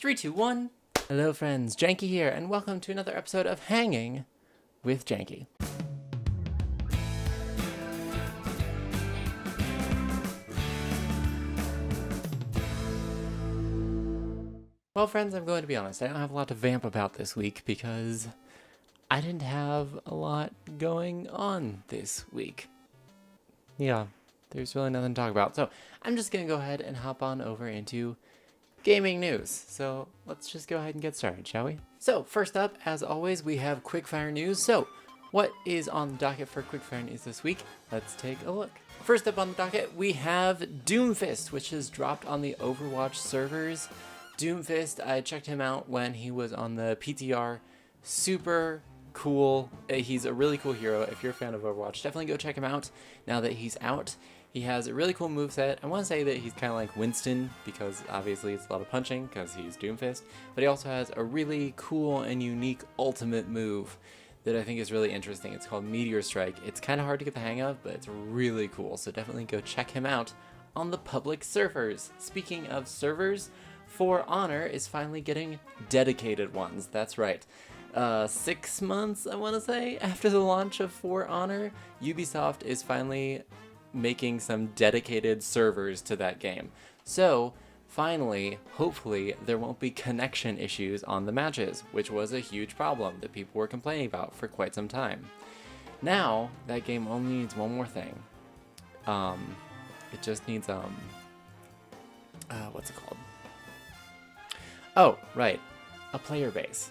3, 2, 1. Hello friends, Janky here, and welcome to another episode of Hanging with Janky. Well friends, I'm going to be honest, I don't have a lot to vamp about this week because I didn't have a lot going on this week. Yeah, there's really nothing to talk about, so I'm just going to go ahead and hop on over into gaming news. So let's just go ahead and get started, shall we? So first up, as always, we have quickfire news. So what is on the docket for quickfire news this week? Let's take a look. First up on the docket, we have Doomfist, which has dropped on the Overwatch servers. Doomfist, I checked him out when he was on the PTR. Super cool. He's a really cool hero. If you're a fan of Overwatch, definitely go check him out now that he's out. He has a really cool moveset. I want to say that he's kind of like Winston because obviously it's a lot of punching because he's Doomfist, but he also has a really cool and unique ultimate move that I think is really interesting. It's called Meteor Strike. It's kind of hard to get the hang of, but it's really cool, so definitely go check him out on the public servers. Speaking of servers, For Honor is finally getting dedicated ones. That's right. 6 months, I want to say, after the launch of For Honor, Ubisoft is finally making some dedicated servers to that game. So finally, hopefully, there won't be connection issues on the matches, which was a huge problem that people were complaining about for quite some time. Now, that game only needs one more thing. It just needs, what's it called? Oh, right, a player base.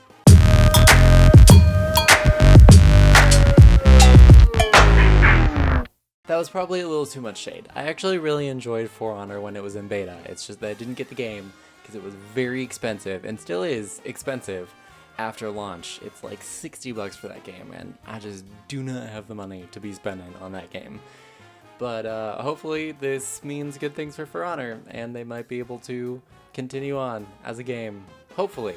That was probably a little too much shade. I actually really enjoyed For Honor when it was in beta. It's just that I didn't get the game because it was very expensive and still is expensive after launch. It's like $60 for that game and I just do not have the money to be spending on that game. But hopefully this means good things for Honor and they might be able to continue on as a game. Hopefully.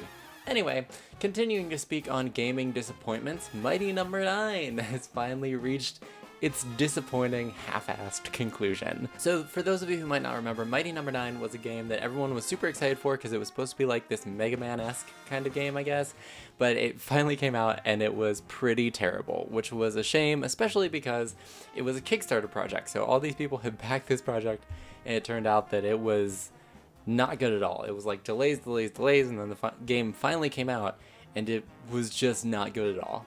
Anyway, continuing to speak on gaming disappointments, Mighty No. 9 has finally reached its disappointing, half-assed conclusion. So for those of you who might not remember, Mighty No. 9 was a game that everyone was super excited for because it was supposed to be like this Mega Man-esque kind of game, I guess, but it finally came out and it was pretty terrible, which was a shame, especially because it was a Kickstarter project. So all these people had backed this project and it turned out that it was not good at all. It was like delays, and then the game finally came out and it was just not good at all.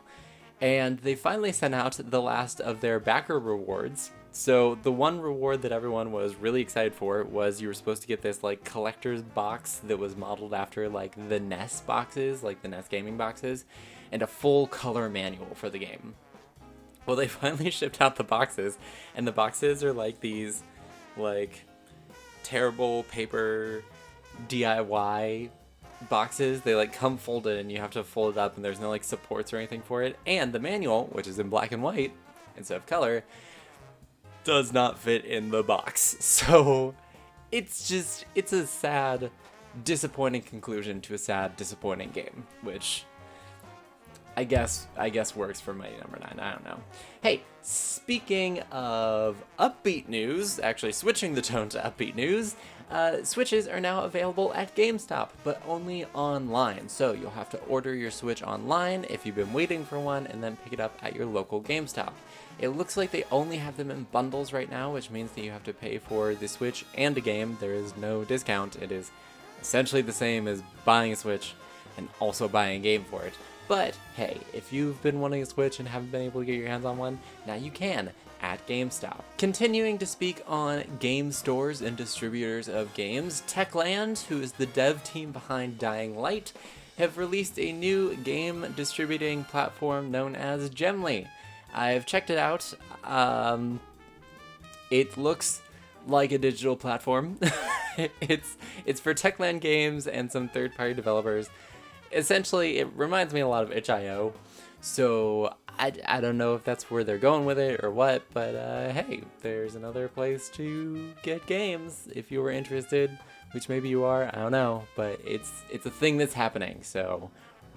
And they finally sent out the last of their backer rewards. So the one reward that everyone was really excited for was you were supposed to get this like collector's box that was modeled after like the NES boxes, like the NES gaming boxes, and a full color manual for the game. Well, they finally shipped out the boxes, and the boxes are like these like terrible paper DIY boxes. They like come folded and you have to fold it up and there's no like supports or anything for it, and the manual, which is in black and white instead of color, does not fit in the box. So it's a sad, disappointing conclusion to a sad, disappointing game, which I guess works for Mighty No. 9. I don't know. Hey, speaking of upbeat news, actually switching the tone to upbeat news, Switches are now available at GameStop, but only online. So you'll have to order your Switch online if you've been waiting for one, and then pick it up at your local GameStop. It looks like they only have them in bundles right now, which means that you have to pay for the Switch and a game. There is no discount. It is essentially the same as buying a Switch and also buying a game for it. But hey, if you've been wanting a Switch and haven't been able to get your hands on one, now you can at GameStop. Continuing to speak on game stores and distributors of games, Techland, who is the dev team behind Dying Light, have released a new game distributing platform known as Gemly. I've checked it out. It looks like a digital platform. It's for Techland games and some third-party developers. Essentially, it reminds me a lot of itch.io, so I don't know if that's where they're going with it or what, but hey, there's another place to get games if you were interested, which maybe you are, I don't know, but it's a thing that's happening, so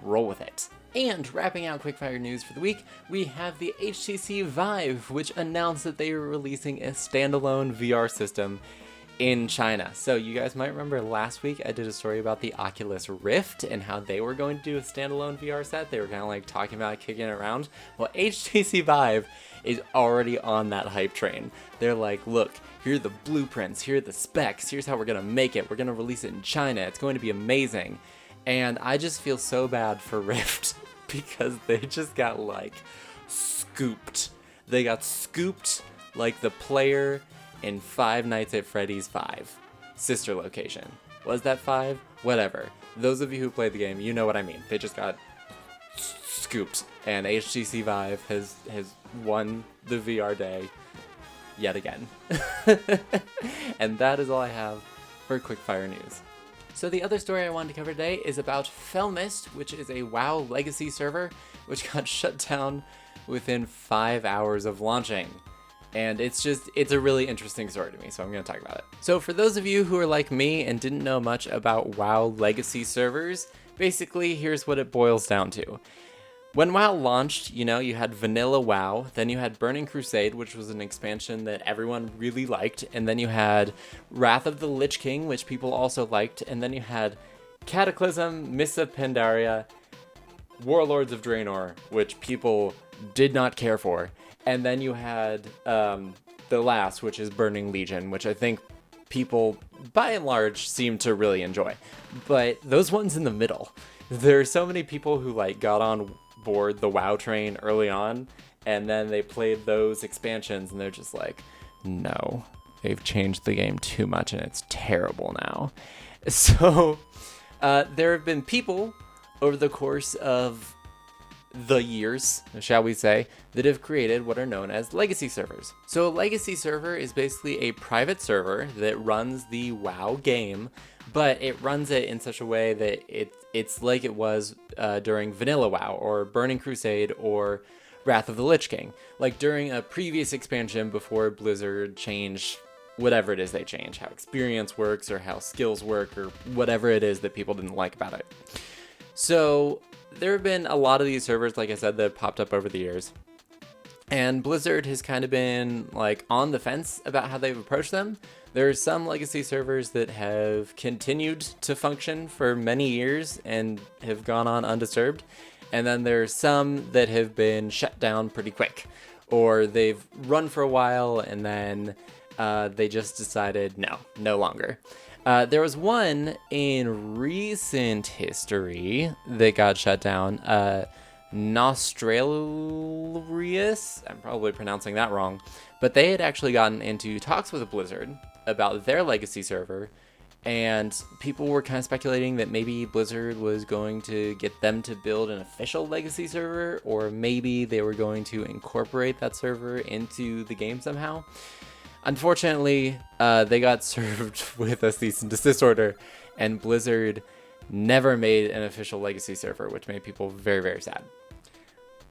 roll with it. And wrapping out quickfire news for the week, we have the HTC Vive, which announced that they were releasing a standalone VR system. in China. So you guys might remember last week I did a story about the Oculus Rift and how they were going to do a standalone VR set. They were kind of like talking about kicking it around. Well, HTC Vive is already on that hype train. They're like, look, here are the blueprints, here are the specs, here's how we're gonna make it. We're gonna release it in China. It's going to be amazing. And I just feel so bad for Rift because they just got like scooped. They got scooped like the player in Five Nights at Freddy's 5 sister location. Was that 5? Whatever. Those of you who played the game, you know what I mean. They just got scooped, and HTC Vive has won the VR day yet again. And that is all I have for quickfire news. So the other story I wanted to cover today is about Felmyst, which is a WoW legacy server, which got shut down within 5 hours of launching. And it's a really interesting story to me, so I'm going to talk about it. So for those of you who are like me and didn't know much about WoW legacy servers, basically here's what it boils down to. When WoW launched, you had vanilla WoW, then you had Burning Crusade, which was an expansion that everyone really liked, and then you had Wrath of the Lich King, which people also liked, and then you had Cataclysm, Mists of Pandaria, Warlords of Draenor, which people did not care for. And then you had the last, which is Burning Legion, which I think people, by and large, seem to really enjoy. But those ones in the middle, there are so many people who got on board the WoW train early on, and then they played those expansions, and they're just like, no, they've changed the game too much, and it's terrible now. So there have been people over the course of the years, shall we say, that have created what are known as legacy servers. So a legacy server is basically a private server that runs the WoW game, but it runs it in such a way that it's like it was during vanilla WoW or Burning Crusade or Wrath of the Lich King. Like during a previous expansion before Blizzard changed whatever it is they change, how experience works or how skills work or whatever it is that people didn't like about it. So there have been a lot of these servers, like I said, that have popped up over the years. And Blizzard has kind of been on the fence about how they've approached them. There are some legacy servers that have continued to function for many years and have gone on undisturbed. And then there are some that have been shut down pretty quick. Or they've run for a while and then they just decided, no longer. There was one in recent history that got shut down, Nostralius, I'm probably pronouncing that wrong, but they had actually gotten into talks with Blizzard about their legacy server, and people were kind of speculating that maybe Blizzard was going to get them to build an official legacy server, or maybe they were going to incorporate that server into the game somehow. Unfortunately, they got served with a cease and desist order, and Blizzard never made an official legacy server, which made people very, very sad.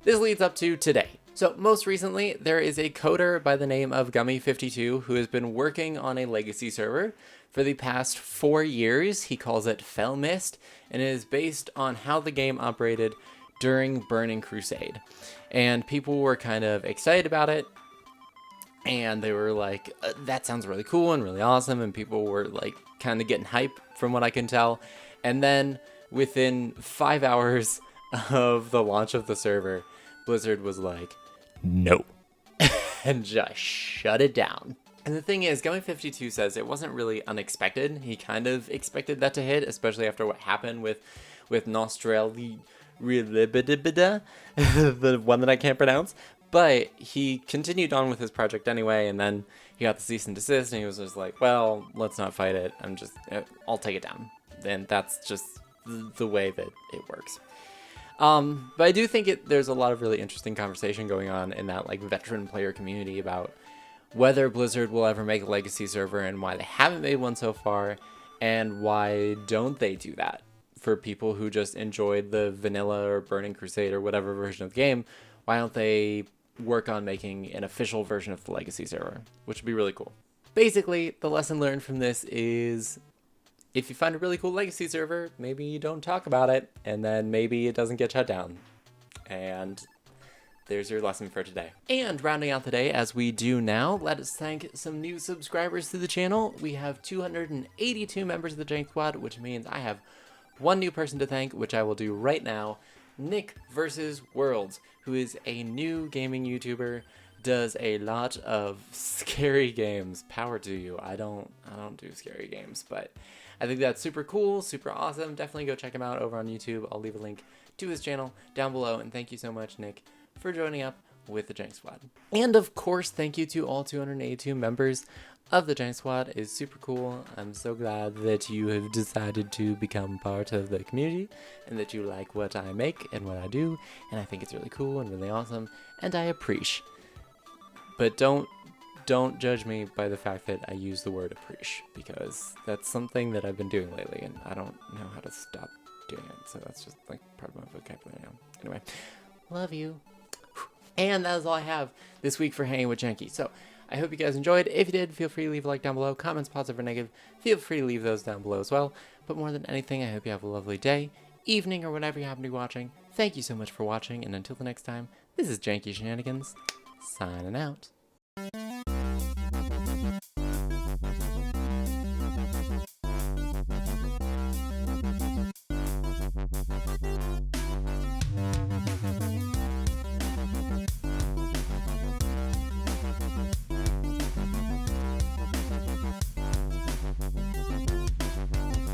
This leads up to today. So most recently, there is a coder by the name of Gummy52 who has been working on a legacy server for the past 4 years. He calls it Felmyst, and it is based on how the game operated during Burning Crusade. And people were kind of excited about it. And they were like, that sounds really cool and really awesome. And people were kind of getting hype from what I can tell. And then within 5 hours of the launch of the server, Blizzard was like, no, and just shut it down. And the thing is, Gummy52 says it wasn't really unexpected. He kind of expected that to hit, especially after what happened with Nostralius, the one that I can't pronounce. But he continued on with his project anyway, and then he got the cease and desist, and he was just like, well, let's not fight it. I'll take it down. And that's just the way that it works. But I do think there's a lot of really interesting conversation going on in that veteran player community about whether Blizzard will ever make a legacy server and why they haven't made one so far, and why don't they do that for people who just enjoyed the vanilla or Burning Crusade or whatever version of the game. Why don't they work on making an official version of the legacy server, which would be really cool. Basically, the lesson learned from this is if you find a really cool legacy server, maybe you don't talk about it, and then maybe it doesn't get shut down. And there's your lesson for today. And rounding out the day, as we do now, let us thank some new subscribers to the channel. We have 282 members of the Jank Squad, which means I have one new person to thank, which I will do right now. Nick vs. Worlds, who is a new gaming YouTuber, does a lot of scary games. Power to you. I don't do scary games, but I think that's super cool, super awesome. Definitely go check him out over on YouTube. I'll leave a link to his channel down below, and thank you so much, Nick, for joining up with the Jank Squad. And of course, thank you to all 282 members of the Jank Squad. It's super cool. I'm so glad that you have decided to become part of the community and that you like what I make and what I do, and I think it's really cool and really awesome, and I appreciate. But don't judge me by the fact that I use the word appreciate, because that's something that I've been doing lately and I don't know how to stop doing it, so that's just like part of my vocabulary now. Anyway, love you. And that is all I have this week for Hanging with Janky. So I hope you guys enjoyed. If you did, feel free to leave a like down below. Comments, positive or negative, feel free to leave those down below as well. But more than anything, I hope you have a lovely day, evening, or whenever you happen to be watching. Thank you so much for watching, and until the next time, this is Janky Shenanigans, signing out.